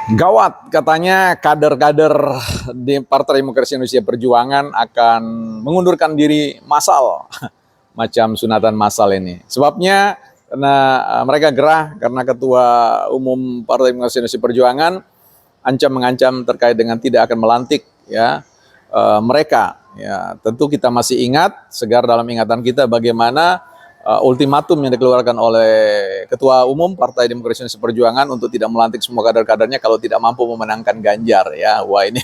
Gawat, katanya kader-kader di Partai Demokrasi Indonesia Perjuangan akan mengundurkan diri massal, macam sunatan massal ini. Sebabnya karena mereka gerah karena Ketua Umum Partai Demokrasi Indonesia Perjuangan mengancam terkait dengan tidak akan melantik ya mereka. Ya, tentu kita masih ingat, segar dalam ingatan kita bagaimana ultimatum yang dikeluarkan oleh Ketua Umum Partai Demokrasi Indonesia Perjuangan untuk tidak melantik semua kader-kadernya kalau tidak mampu memenangkan Ganjar ya. Wah, ini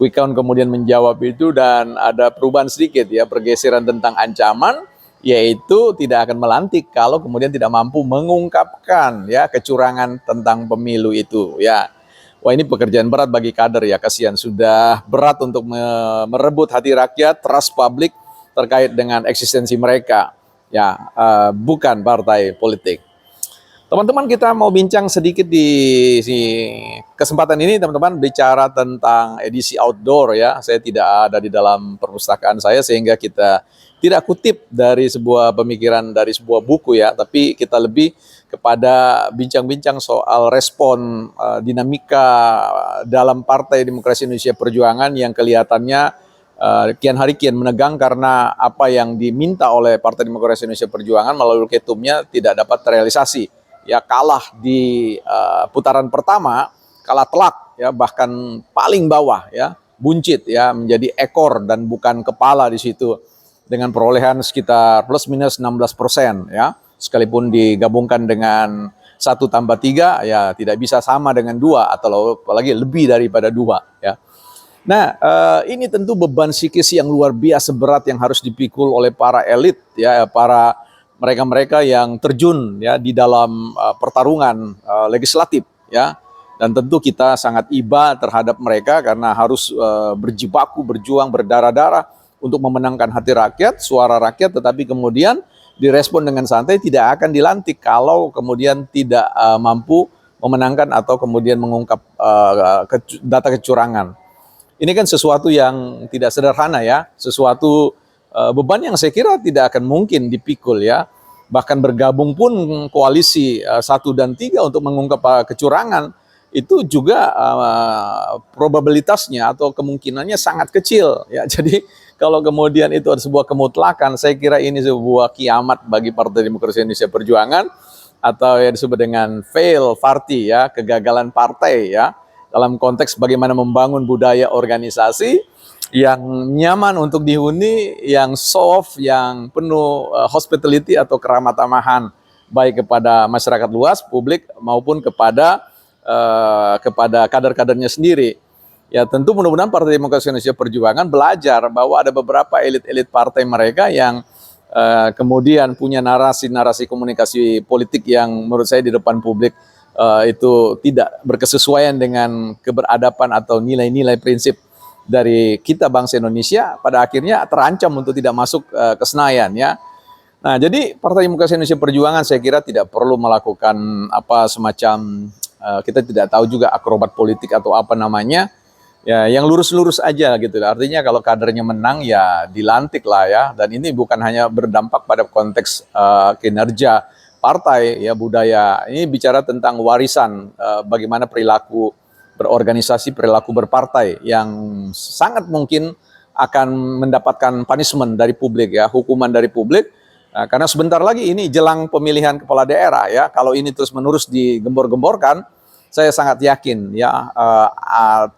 quick count kemudian menjawab itu dan ada perubahan sedikit ya, pergeseran tentang ancaman, yaitu tidak akan melantik kalau kemudian tidak mampu mengungkapkan ya kecurangan tentang pemilu itu ya. Wah, ini pekerjaan berat bagi kader ya, kasihan, sudah berat untuk merebut hati rakyat, trust publik terkait dengan eksistensi mereka ya, bukan partai politik. Teman-teman, kita mau bincang sedikit di kesempatan ini, teman-teman, bicara tentang edisi outdoor ya. Saya tidak ada di dalam perpustakaan saya sehingga kita tidak kutip dari sebuah pemikiran dari sebuah buku ya, tapi kita lebih kepada bincang-bincang soal respon dinamika dalam Partai Demokrasi Indonesia Perjuangan yang kelihatannya kian hari kian menegang karena apa yang diminta oleh Partai Demokrasi Indonesia Perjuangan melalui ketumnya tidak dapat terrealisasi. Ya, kalah di putaran pertama, kalah telak ya, bahkan paling bawah ya, buncit ya, menjadi ekor dan bukan kepala di situ dengan perolehan sekitar plus minus 16% ya. Sekalipun digabungkan dengan 1+3 ya tidak bisa sama dengan 2 atau apalagi lebih daripada 2 ya. Nah, ini tentu beban psikis yang luar biasa berat yang harus dipikul oleh para elit ya, para mereka-mereka yang terjun ya di dalam pertarungan legislatif ya. Dan tentu kita sangat iba terhadap mereka karena harus berjibaku, berjuang, berdarah-darah untuk memenangkan hati rakyat, suara rakyat, tetapi kemudian direspon dengan santai, tidak akan dilantik kalau kemudian tidak mampu memenangkan atau kemudian mengungkap data kecurangan. Ini kan sesuatu yang tidak sederhana ya, sesuatu beban yang saya kira tidak akan mungkin dipikul ya. Bahkan bergabung pun koalisi 1 dan 3 untuk mengungkap kecurangan, itu juga probabilitasnya atau kemungkinannya sangat kecil ya. Jadi kalau kemudian itu ada sebuah kemutlakan, saya kira ini sebuah kiamat bagi Partai Demokrasi Indonesia Perjuangan, atau yang disebut dengan fail party ya, kegagalan partai ya, dalam konteks bagaimana membangun budaya organisasi yang nyaman untuk dihuni, yang soft, yang penuh hospitality atau keramah tamahan baik kepada masyarakat luas, publik, maupun kepada kader-kadernya sendiri. Ya, tentu mudah-mudahan Partai Demokrasi Indonesia Perjuangan belajar bahwa ada beberapa elit-elit partai mereka yang kemudian punya narasi-narasi komunikasi politik yang menurut saya di depan publik itu tidak berkesesuaian dengan keberadaban atau nilai-nilai prinsip dari kita bangsa Indonesia, pada akhirnya terancam untuk tidak masuk ke Senayan ya. Nah, jadi Partai Demokrasi Indonesia Perjuangan saya kira tidak perlu melakukan apa semacam kita tidak tahu juga akrobat politik atau apa namanya. Ya, yang lurus-lurus aja gitu. Artinya kalau kadernya menang ya dilantik lah ya. Dan ini bukan hanya berdampak pada konteks kinerja partai ya, budaya. Ini bicara tentang warisan bagaimana perilaku berorganisasi, perilaku berpartai yang sangat mungkin akan mendapatkan punishment dari publik ya, hukuman dari publik. Karena sebentar lagi ini jelang pemilihan kepala daerah ya. Kalau ini terus-menerus digembor-gemborkan, saya sangat yakin ya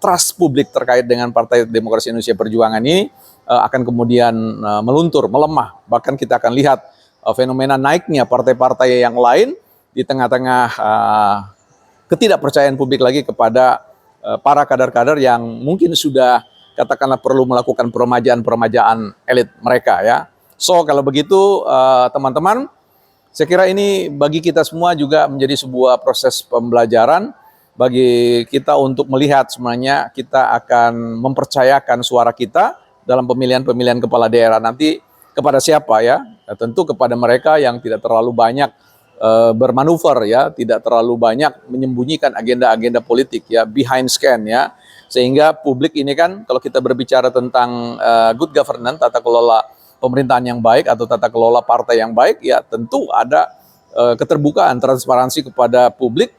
trust publik terkait dengan Partai Demokrasi Indonesia Perjuangan ini akan kemudian meluntur, melemah. Bahkan kita akan lihat fenomena naiknya partai-partai yang lain di tengah-tengah ketidakpercayaan publik lagi kepada para kader-kader yang mungkin sudah katakanlah perlu melakukan peremajaan-peremajaan elit mereka ya. So kalau begitu teman-teman, saya kira ini bagi kita semua juga menjadi sebuah proses pembelajaran bagi kita untuk melihat sebenarnya kita akan mempercayakan suara kita dalam pemilihan-pemilihan kepala daerah nanti kepada siapa ya. Tentu kepada mereka yang tidak terlalu banyak bermanuver ya, tidak terlalu banyak menyembunyikan agenda-agenda politik ya, behind scan ya. Sehingga publik ini kan kalau kita berbicara tentang good governance, tata kelola pemerintahan yang baik atau tata kelola partai yang baik ya, tentu ada keterbukaan, transparansi kepada publik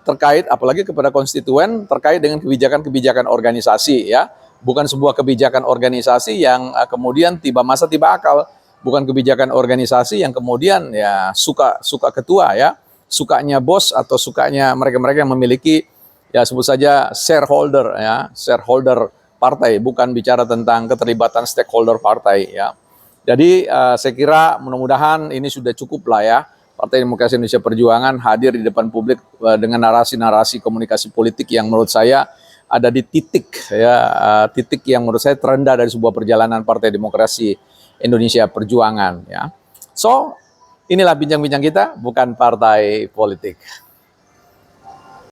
terkait, apalagi kepada konstituen, terkait dengan kebijakan-kebijakan organisasi ya. Bukan sebuah kebijakan organisasi yang kemudian tiba masa tiba akal, bukan kebijakan organisasi yang kemudian ya suka ketua ya, sukanya bos atau sukanya mereka-mereka yang memiliki ya sebut saja shareholder ya, shareholder partai, bukan bicara tentang keterlibatan stakeholder partai ya. Jadi saya kira mudah-mudahan ini sudah cukup lah ya, Partai Demokrasi Indonesia Perjuangan hadir di depan publik dengan narasi-narasi komunikasi politik yang menurut saya ada di titik ya, titik yang menurut saya terendah dari sebuah perjalanan Partai Demokrasi Indonesia Perjuangan ya. So, inilah bincang-bincang kita, bukan partai politik.